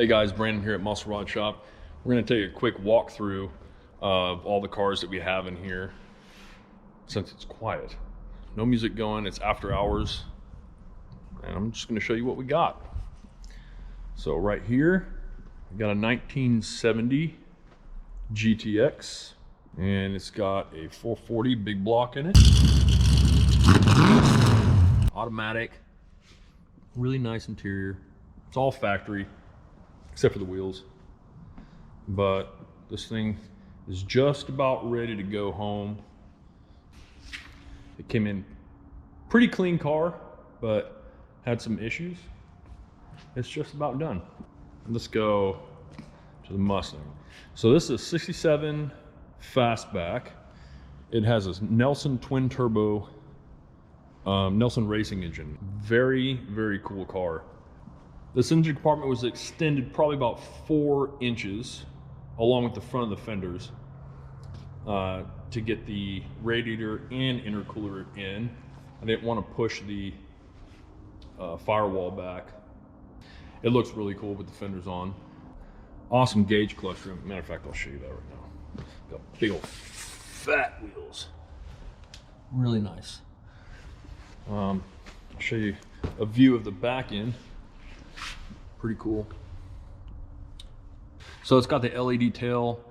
Hey guys, Brandon here at Muscle Rod Shop. We're going to take a quick walkthrough of all the cars that we have in here since it's quiet. No music going, it's after hours, and I'm just going to show you what we got. So right here, we got a 1970 GTX, and it's got a 440 big block in it. Automatic, really nice interior. It's all factory, except for the wheels. But this thing is just about ready to go home. It came in pretty clean car, but had some issues. It's just about done. Let's go to the Mustang. So this is a 67 fastback. It has a Nelson twin-turbo Nelson racing engine. Very, very cool car. This engine compartment was extended probably about 4 inches along with the front of the fenders to get the radiator and intercooler in. I didn't want to push the firewall back. It looks really cool with the fenders on. Awesome gauge cluster. Matter of fact, I'll show you that right now. Got big old fat wheels. Really nice. I'll show you a view of the back end. Pretty cool. So it's got the LED tail.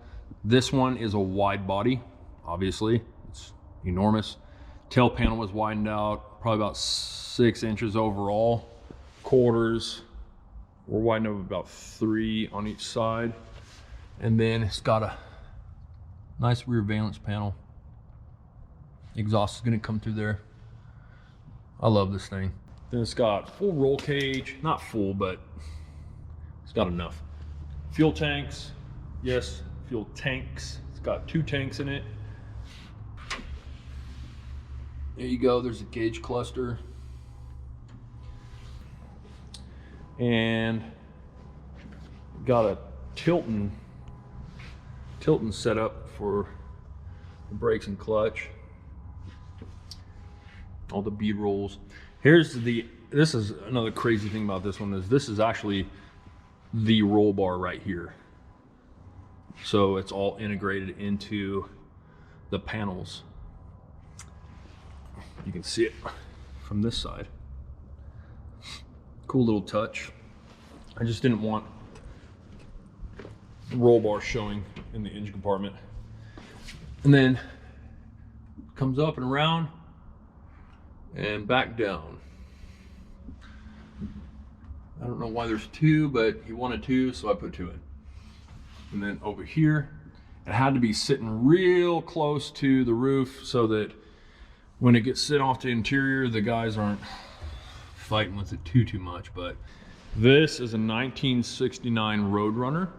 This one is a wide body, obviously. It's enormous. Tail panel was widened out, probably about 6 inches overall. Quarters were widened up about 3 on each side. And then it's got a nice rear valence panel. Exhaust is gonna come through there. I love this thing. Then it's got full roll cage, not full, but it's got enough. Fuel tanks, yes, fuel tanks. It's got 2 tanks in it. There you go, there's a gauge cluster. And got a Tilton setup for the brakes and clutch. All the bead rolls. This is another crazy thing about this one, is this is actually the roll bar right here. So it's all integrated into the panels. You can see it from this side. Cool little touch. I just didn't want the roll bar showing in the engine compartment. And then comes up and around and back down. I don't know why there's 2, but he wanted 2, so I put 2 in. And then over here, it had to be sitting real close to the roof so that when it gets sit off the interior, the guys aren't fighting with it too much. But this is a 1969 Roadrunner.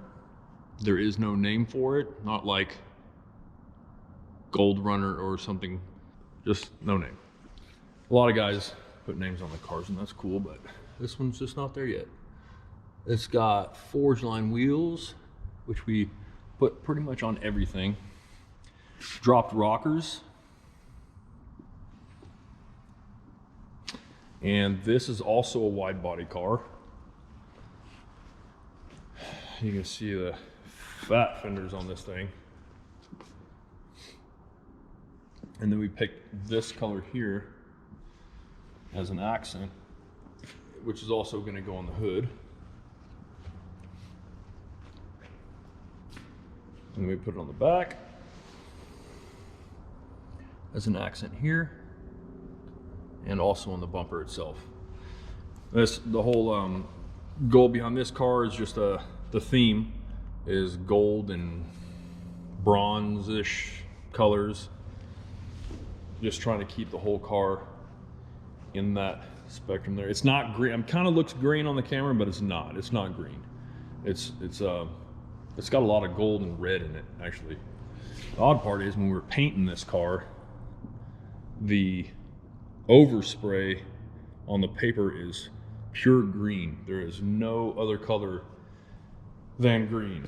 There is no name for it, not like Gold Runner or something, just no name. A lot of guys put names on the cars, and that's cool, but this one's just not there yet. It's got forged line wheels, which we put pretty much on everything. Dropped rockers. And this is also a wide body car. You can see the fat fenders on this thing. And then we picked this color here as an accent, which is also going to go on the hood. And then we put it on the back as an accent here, and also on the bumper itself. The whole goal behind this car is just the theme is gold and bronze-ish colors. Just trying to keep the whole car in that spectrum there. It's not green. It kind of looks green on the camera, but it's not. It's not green. It's got a lot of gold and red in it, actually. The odd part is when we were painting this car, the overspray on the paper is pure green. There is no other color than green.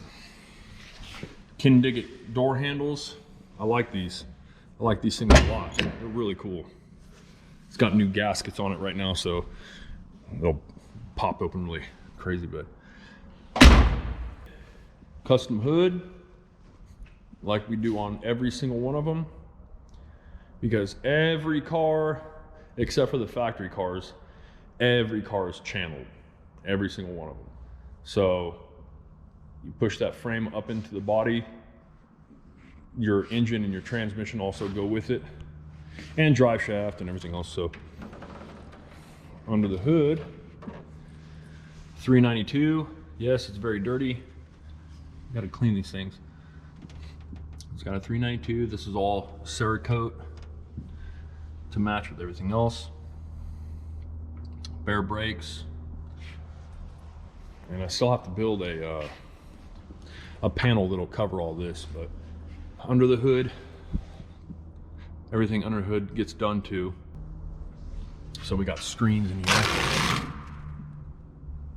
Kindig door handles. I like these. I like these things a lot. They're really cool. It's got new gaskets on it right now, so they'll pop open really crazy, but custom hood like we do on every single one of them, because every car, except for the factory cars, every car is channeled, every single one of them. So you push that frame up into the body, your engine and your transmission also go with it, and drive shaft and everything else. So under the hood, 392. Yes, it's very dirty. Got to clean these things. It's got a 392. This is all Cerakote to match with everything else. Bare brakes. And I still have to build a panel that'll cover all this, but under the hood, everything under the hood gets done too. So we got screens in here.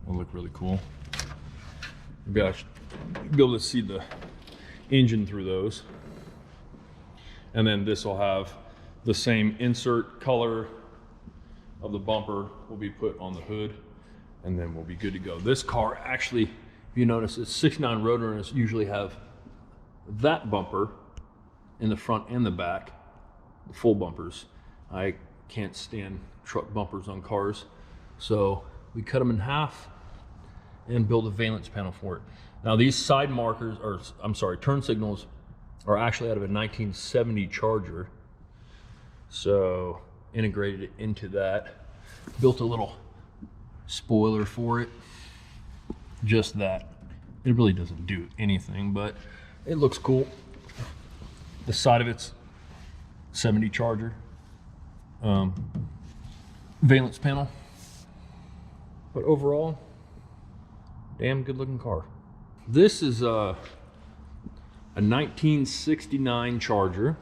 Will look really cool. Maybe I should be able to see the engine through those. And then this will have the same insert color of the bumper will be put on the hood, and then we'll be good to go. This car actually, if you notice, it's 69 Roadrunners usually have that bumper in the front and the back, the full bumpers. I can't stand truck bumpers on cars, so we cut them in half and build a valence panel for it. Now these side markers, or I'm sorry, turn signals, are actually out of a 1970 Charger. So integrated it into that, built a little spoiler for it, just that. It really doesn't do anything, but it looks cool. The side of it's 70 Charger valence panel, but overall, damn good looking car. This is a 1969 Charger.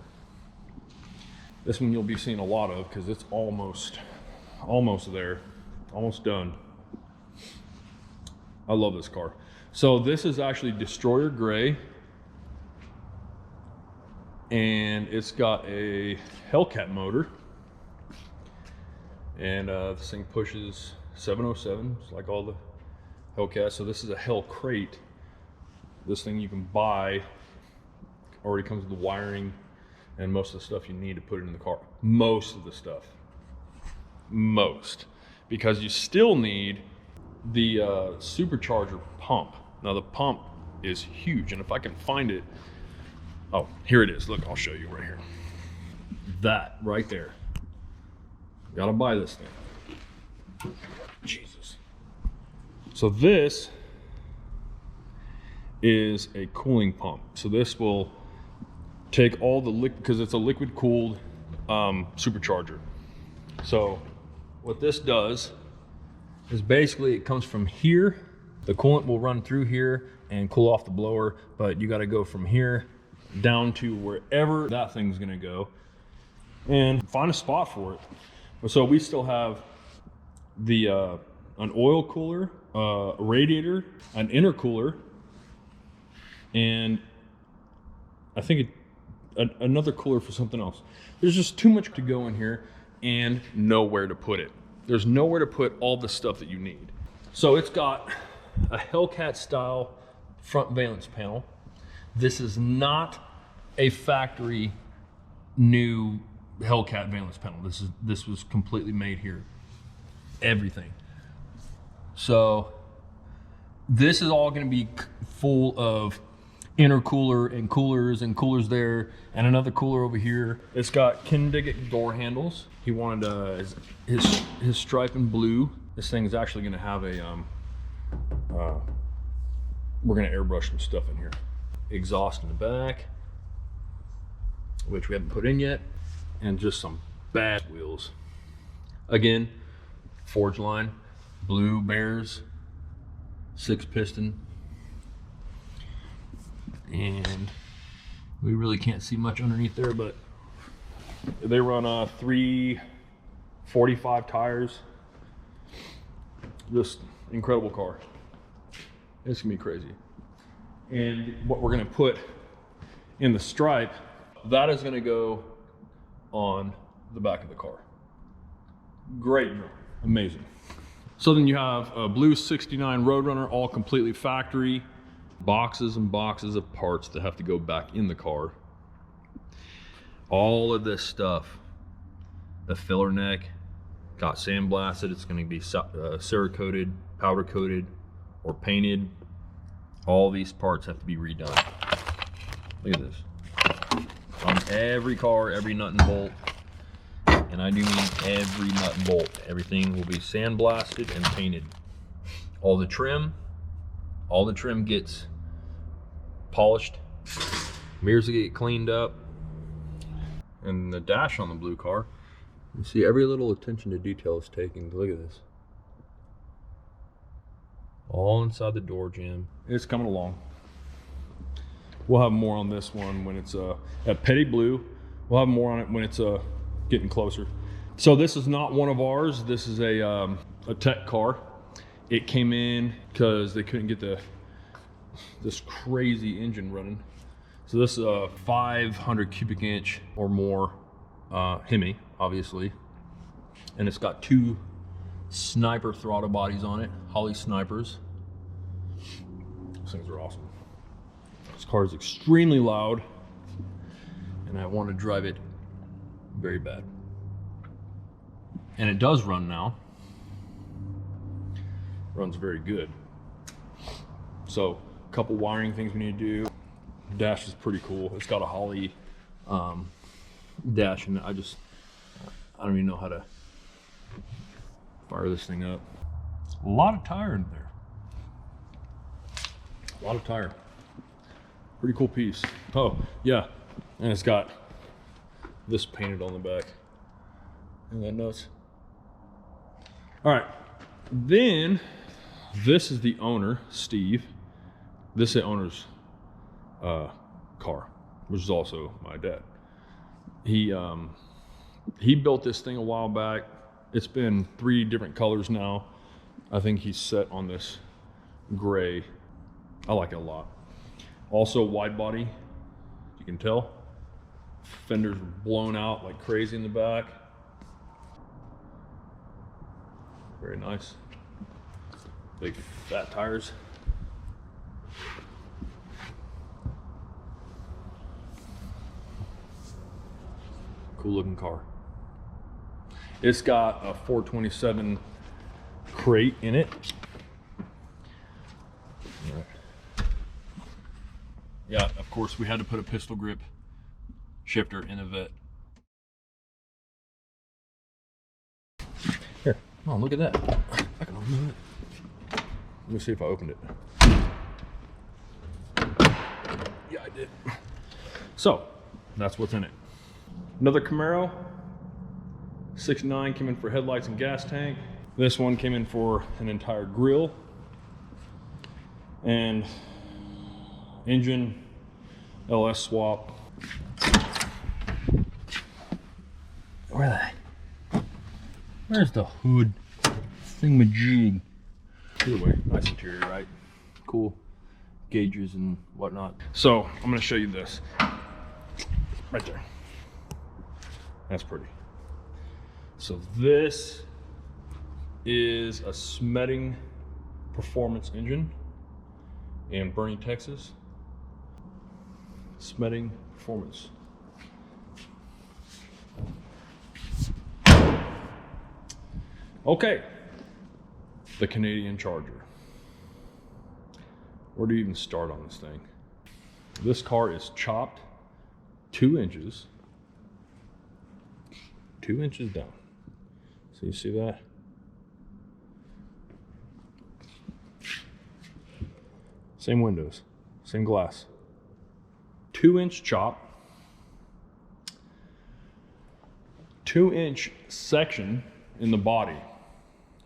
This one you'll be seeing a lot of because it's almost there, almost done. I love this car. So this is actually Destroyer Gray, and it's got a Hellcat motor, and this thing pushes 707, just like all the Hellcats. So this is a Hell Crate. This thing you can buy, already comes with the wiring and most of the stuff you need to put it in the car. Most of the stuff. Most. Because you still need the supercharger pump. Now the pump is huge, and if I can find it, oh, here it is. Look, I'll show you right here. That right there. Gotta buy this thing. Jesus. So this is a cooling pump. So this will take all the liquid, because it's a liquid cooled supercharger. So what this does is basically it comes from here. The coolant will run through here and cool off the blower, but you got to go from here down to wherever that thing's going to go and find a spot for it. So we still have the an oil cooler, a radiator, an intercooler, and I think another cooler for something else. There's just too much to go in here and nowhere to put it. There's nowhere to put all the stuff that you need. So it's got a Hellcat style front valence panel. This is not a factory new Hellcat valence panel. This was completely made here. Everything. So this is all going to be full of intercooler and coolers there, and another cooler over here. It's got Kindig door handles. He wanted his stripe in blue. This thing is actually going to have a we're going to airbrush some stuff in here. Exhaust in the back, which we haven't put in yet, and just some bad wheels. Again, forge line, blue Bears, 6-piston. And we really can't see much underneath there, but they run 345 tires. Just incredible car. It's gonna be crazy. And what we're gonna put in the stripe, that is gonna go on the back of the car. Great, amazing. So then you have a blue 69 Roadrunner, all completely factory. boxes and boxes of parts that have to go back in the car. All of this stuff, the filler neck got sandblasted. It's going to be Cerakoted, powder coated, or painted. All these parts have to be redone. Look at this. On every car, every nut and bolt, and I do mean every nut and bolt. Everything will be sandblasted and painted. All the trim gets polished. Mirrors get cleaned up. And the dash on the blue car, you see every little attention to detail is taken. Look at this. All inside the door jamb. It's coming along. We'll have more on this one when it's at Petty Blue. We'll have more on it when it's getting closer. So this is not one of ours. This is a tech car. It came in because they couldn't get this crazy engine running. So this is a 500 cubic inch or more Hemi, obviously. And it's got 2 sniper throttle bodies on it, Holley snipers. Those things are awesome. This car is extremely loud, and I want to drive it very bad. And it does run now. Runs very good. So a couple wiring things we need to do. Dash is pretty cool. It's got a Holley dash, and I don't even know how to fire this thing up. A lot of tire in there. A lot of tire. Pretty cool piece. Oh yeah, and it's got this painted on the back. Isn't that nuts? All right, then this is the owner, Steve. This is the owner's car, which is also my dad. He built this thing a while back. It's been 3 different colors now. I think he's set on this gray. I like it a lot. Also wide body, you can tell. Fenders were blown out like crazy in the back. Very nice. Big fat tires. Cool looking car. It's got a 427 crate in it. Yeah, of course we had to put a pistol grip shifter in a vet. Here, oh, look at that. I can open it. Let me see if I opened it. Yeah, I did. So, that's what's in it. Another Camaro. 69 came in for headlights and gas tank. This one came in for an entire grille and engine, LS swap. Where's the hood thingamajig? Either way, nice interior, right? Cool gauges and whatnot. So I'm gonna show you this right there. That's pretty. So this is a Smeding performance engine in Bernie, Texas. Smeding performance. Okay, the Canadian Charger. Where do you even start on this thing? This car is chopped 2 inches. 2 inches down. So you see that? Same windows, same glass. 2-inch chop. 2-inch section in the body.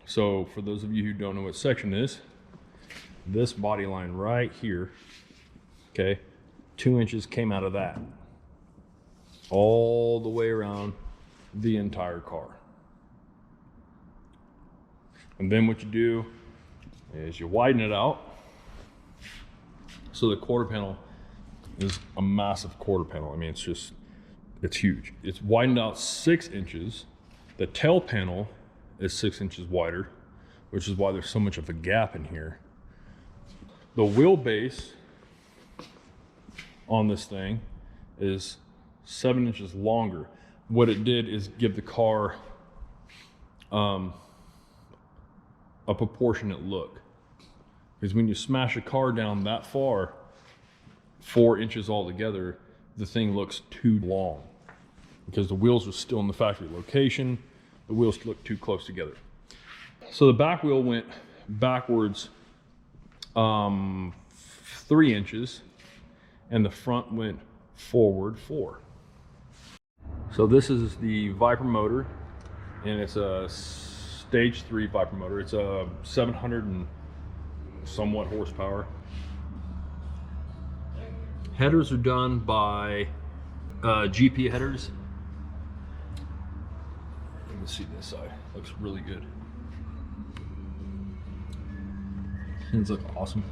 So for those of you who don't know what section is, this body line right here, okay, 2 inches came out of that. All the way around the entire car. And then what you do is you widen it out. So the quarter panel is a massive quarter panel. I mean, it's huge. It's widened out 6 inches. The tail panel is 6 inches wider, which is why there's so much of a gap in here. The wheelbase on this thing is 7 inches longer. What it did is give the car a proportionate look. Because when you smash a car down that far, 4 inches altogether, the thing looks too long. Because the wheels are still in the factory location, the wheels look too close together. So the back wheel went backwards 3 inches, and the front went forward 4. So this is the Viper motor, and it's a stage 3 Viper motor. It's a 700 and somewhat horsepower. Headers are done by GP headers. You can see this side, looks really good. Things look awesome.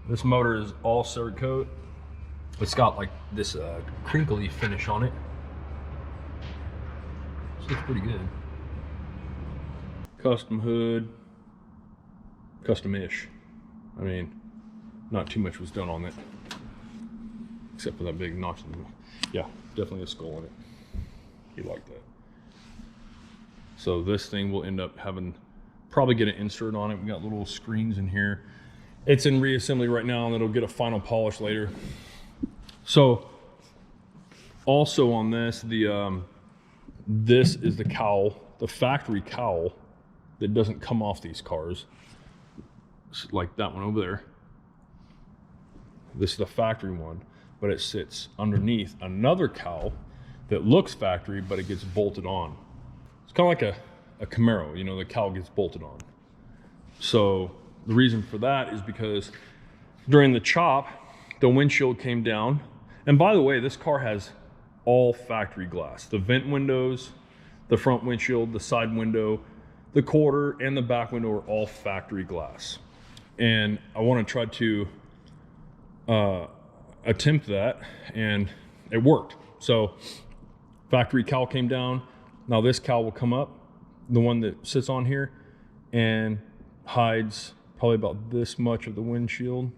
This motor is all Cerakote. It's got like this crinkly finish on it. This looks pretty good. Custom hood, custom-ish. I mean, not too much was done on it, except for that big notch. Yeah, definitely a skull in it. You like that. So this thing will end up having, probably get an insert on it. We got little screens in here. It's in reassembly right now, and it'll get a final polish later. So also on this, this is the cowl, the factory cowl that doesn't come off these cars. It's like that one over there. This is the factory one, but it sits underneath another cowl that looks factory, but it gets bolted on. It's kind of like a Camaro, you know, the cowl gets bolted on. So the reason for that is because during the chop, the windshield came down. And by the way, this car has all factory glass. The vent windows, the front windshield, the side window, the quarter, and the back window are all factory glass. And I want to try to attempt that, and it worked. So factory cowl came down. Now this cowl will come up, the one that sits on here, and hides probably about this much of the windshield.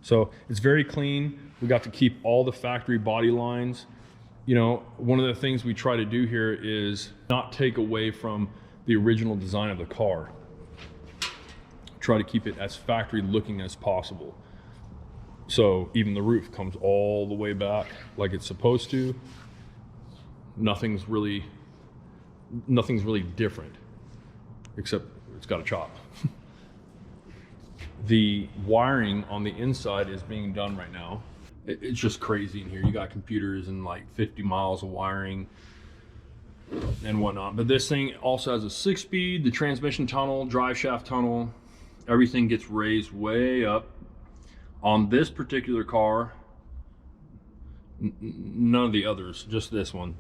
So it's very clean. We got to keep all the factory body lines. You know, one of the things we try to do here is not take away from the original design of the car. Try to keep it as factory looking as possible. So even the roof comes all the way back like it's supposed to. Nothing's really different, except it's got a chop. The wiring on the inside is being done right now. It's just crazy in here. You got computers and like 50 miles of wiring and whatnot. But this thing also has a 6-speed, the transmission tunnel, drive shaft tunnel, everything gets raised way up. On this particular car, none of the others, just this one,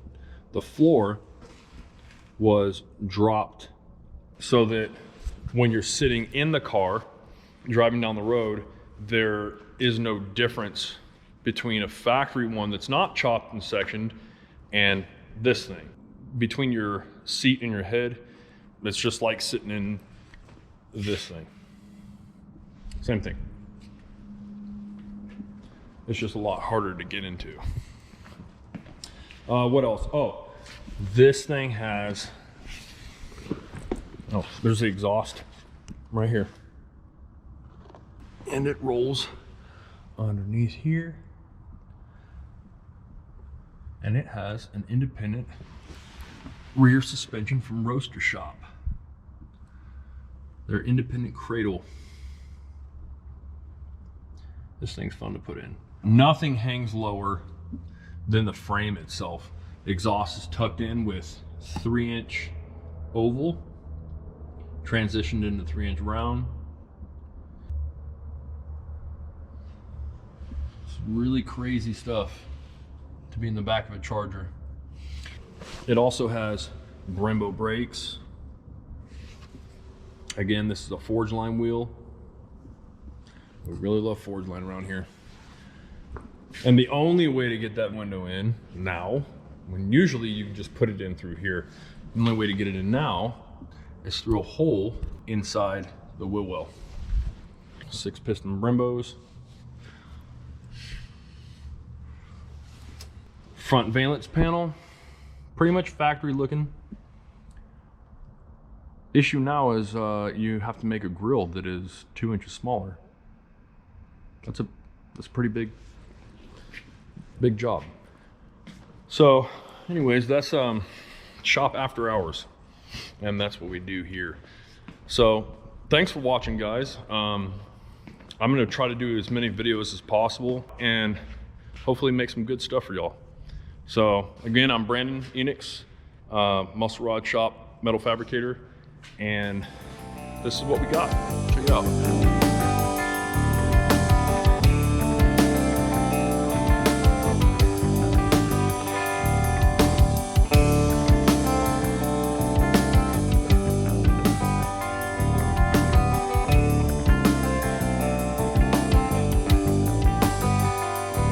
the floor was dropped so that when you're sitting in the car, driving down the road, there is no difference between a factory one that's not chopped and sectioned and this thing. Between your seat and your head, it's just like sitting in this thing. Same thing. It's just a lot harder to get into. What else? Oh, this thing has, oh, there's the exhaust right here. And it rolls underneath here. And it has an independent rear suspension from Roadster Shop. Their independent cradle. This thing's fun to put in. Nothing hangs lower than the frame itself. The exhaust is tucked in with 3-inch oval, transitioned into 3-inch round. It's really crazy stuff to be in the back of a Charger. It also has Brembo brakes. Again, this is a Forge Line wheel. We really love Forge Line around here. And the only way to get that window in now, when usually you can just put it in through here, the only way to get it in now is through a hole inside the wheel well. 6-piston Brimbos. Front valence panel, pretty much factory looking. Issue now is you have to make a grille that is 2 inches smaller. That's a pretty big job. So anyways, that's shop after hours, and that's what we do here. So thanks for watching, guys. I'm gonna try to do as many videos as possible and hopefully make some good stuff for y'all. So again, I'm Brandon Enix, Muscle Rod Shop metal fabricator, and this is what we got. Check it out.